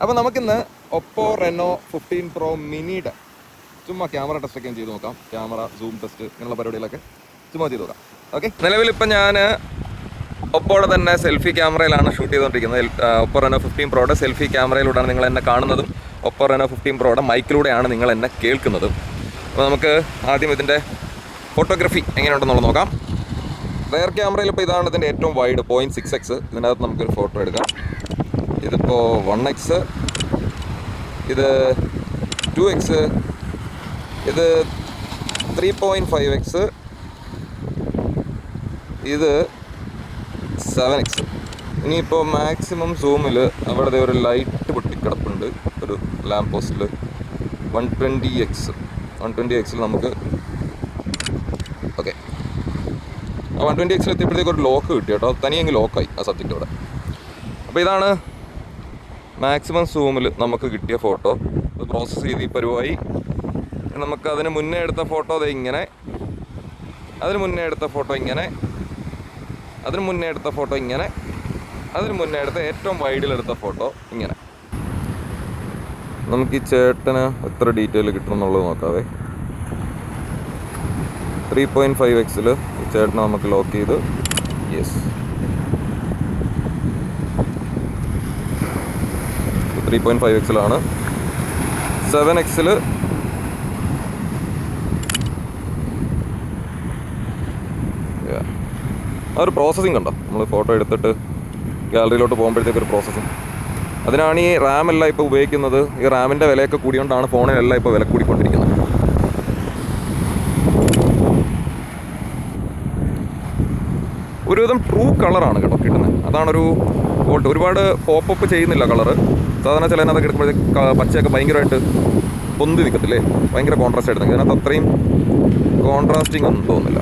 അപ്പോൾ നമുക്കിന്ന് Oppo Renault 15 Pro മിനിയുടെ ചുമ്മാ ക്യാമറ ടെസ്റ്റൊക്കെ ചെയ്ത് നോക്കാം. ക്യാമറ സൂം ടെസ്റ്റ് ഇങ്ങനെയുള്ള പരിപാടികളൊക്കെ ചുമ്മാ ചെയ്ത് നോക്കാം. ഓക്കെ, നിലവിലിപ്പോൾ ഞാൻ ഒപ്പോയുടെ തന്നെ സെൽഫി ക്യാമറയിലാണ് ഷൂട്ട് ചെയ്തുകൊണ്ടിരിക്കുന്നത്. ഒപ്പോ റെനോ 15 Proയുടെ സെൽഫി ക്യാമറയിലൂടെയാണ് നിങ്ങൾ എന്നെ കാണുന്നതും ഒപ്പോ റെനോ 15 Proയുടെ മൈക്കിലൂടെയാണ് നിങ്ങൾ എന്നെ കേൾക്കുന്നതും. അപ്പോൾ നമുക്ക് ആദ്യം ഇതിൻ്റെ ഫോട്ടോഗ്രാഫി എങ്ങനെയുണ്ടെന്നുള്ളത് നോക്കാം. റെയർ ക്യാമറയിൽ ഇപ്പോൾ ഇതാണ് ഇതിൻ്റെ ഏറ്റവും വൈഡ് 0.6x. ഇതിനകത്ത് നമുക്കൊരു ഫോട്ടോ എടുക്കാം. ഇതിപ്പോൾ 1x, ഇത് 2x, ഇത് 3.5x, ഇത് 7x. ഇനിയിപ്പോൾ മാക്സിമം സൂമിൽ അവിടെ ഒരു ലൈറ്റ് പൊട്ടിക്കിടപ്പുണ്ട്, ഒരു ലാമ്പ് പോസ്റ്റിൽ 120x നമുക്ക് ഓക്കെ. ആ 120x എത്തിയപ്പോഴത്തേക്ക് ഒരു ലോക്ക് കിട്ടി കേട്ടോ, തനിയെങ്കിൽ ലോക്കായി ആ സബ്ജക്റ്റ് അവിടെ. അപ്പോൾ ഇതാണ് മാക്സിമം സൂമിൽ നമുക്ക് കിട്ടിയ ഫോട്ടോ. ഇത് പ്രോസസ്സ് ചെയ്ത് ഈ പരുവായി. നമുക്ക് അതിന് മുന്നേ എടുത്ത ഫോട്ടോ അത് ഇങ്ങനെ, അതിന് മുന്നേ എടുത്ത ഫോട്ടോ ഇങ്ങനെ, അതിന് മുന്നേ എടുത്ത ഫോട്ടോ ഇങ്ങനെ, അതിന് മുന്നേ എടുത്ത ഏറ്റവും വൈഡിലെടുത്ത ഫോട്ടോ ഇങ്ങനെ. നമുക്ക് ഈ ചേട്ടന് എത്ര ഡീറ്റെയിൽ കിട്ടും എന്നുള്ളത് നോക്കാവേ. 3.5x ഈ ചേട്ടനെ നമുക്ക് ലോക്ക് ചെയ്ത് യെസ് 3.5x 7x ആ ഒരു പ്രോസസ്സിങ് കണ്ടോ, നമ്മൾ ഫോട്ടോ എടുത്തിട്ട് ഗാലറിയിലോട്ട് പോകുമ്പോഴത്തേക്ക് ഒരു പ്രോസസ്സിങ്. അതിനാണ് ഈ റാമെല്ലാം ഇപ്പോൾ ഉപയോഗിക്കുന്നത്. ഈ റാമിൻ്റെ വിലയൊക്കെ കൂടിയോണ്ടാണ് ഫോണിനെല്ലാം ഇപ്പോൾ വില കൂടിക്കൊണ്ടിരിക്കുന്നത്. ഒരുവിധം ട്രൂ കളറാണ് കേട്ടോ കിട്ടുന്നത്. അതാണൊരു ഫോട്ടോ. ഒരുപാട് പോപ്പപ്പ് ചെയ്യുന്നില്ല കളറ്. സാധാരണ ചിലതിനകത്തൊക്കെ എടുക്കുമ്പോഴത്തേക്ക് പച്ചയൊക്കെ ഭയങ്കരമായിട്ട് പൊന്തി നിൽക്കത്തില്ലേ, ഭയങ്കര കോൺട്രാസ്റ്റ് ആയിട്ട്. ഇതിനകത്ത് അത്രയും കോൺട്രാസ്റ്റിംഗ് ഒന്നും തോന്നുന്നില്ല.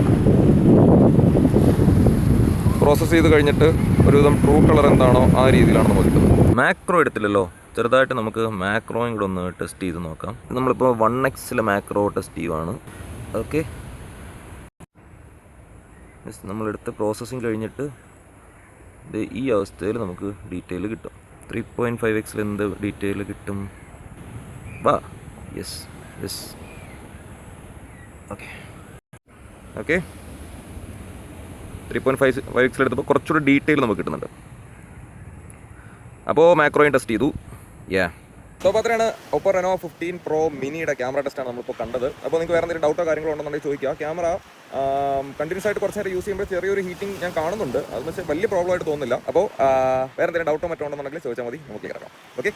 പ്രോസസ്സ് ചെയ്ത് കഴിഞ്ഞിട്ട് ഒരുവിധം ട്രൂ കളർ എന്താണോ ആ രീതിയിലാണ് നമുക്ക് കിട്ടുന്നത്. മാക്രോ എടുത്തില്ലല്ലോ, ചെറുതായിട്ട് നമുക്ക് മാക്രോയും കൂടെ ഒന്ന് ടെസ്റ്റ് ചെയ്ത് നോക്കാം. നമ്മളിപ്പോൾ 1x മാക്രോ ടെസ്റ്റ് ചെയ്യുവാണ്. ഓക്കെ, നമ്മളെടുത്ത് പ്രോസസ്സിങ് കഴിഞ്ഞിട്ട് ഇത് ഈ അവസ്ഥയിൽ നമുക്ക് ഡീറ്റെയിൽ കിട്ടും. 3.5x എന്ത് ഡീറ്റെയിൽ കിട്ടും? വാ yes yes okay okay. 3.5x എടുത്തപ്പോൾ കുറച്ചുകൂടി ഡീറ്റെയിൽ നമുക്ക് കിട്ടുന്നുണ്ട്. അപ്പോൾ മാക്രോയും ടെസ്റ്റ് ചെയ്തു. സോ അപ്പോൾ അത്രയാണ് ഒപ്പോ റെനോ 15 Pro മിനിയുടെ ക്യാമറ ടെസ്റ്റാണ് നമ്മളിപ്പോൾ കണ്ടത്. അപ്പോൾ നിങ്ങൾക്ക് വേറെ എന്തെങ്കിലും ഡൗട്ടോ കാര്യങ്ങളോ ഉണ്ടെന്നുണ്ടെങ്കിൽ ചോദിക്കുക. ക്യാമറ കണ്ടിന്യൂസ് ആയിട്ട് കുറച്ച് നേരം യൂസ് ചെയ്യുമ്പോൾ ചെറിയൊരു ഹീറ്റിംഗ് ഞാൻ കാണുന്നുണ്ട്. അതെന്ന് വെച്ചാൽ വലിയ പ്രോബ്ലം ആയിട്ട് തോന്നുന്നില്ല. അപ്പോൾ വേറെ എന്തെങ്കിലും ഡൗട്ടോ മറ്റോ ഉണ്ടെന്നുണ്ടെങ്കിൽ ചോദിച്ചാൽ മതി, നമുക്ക് കിടക്കാം. ഓക്കെ.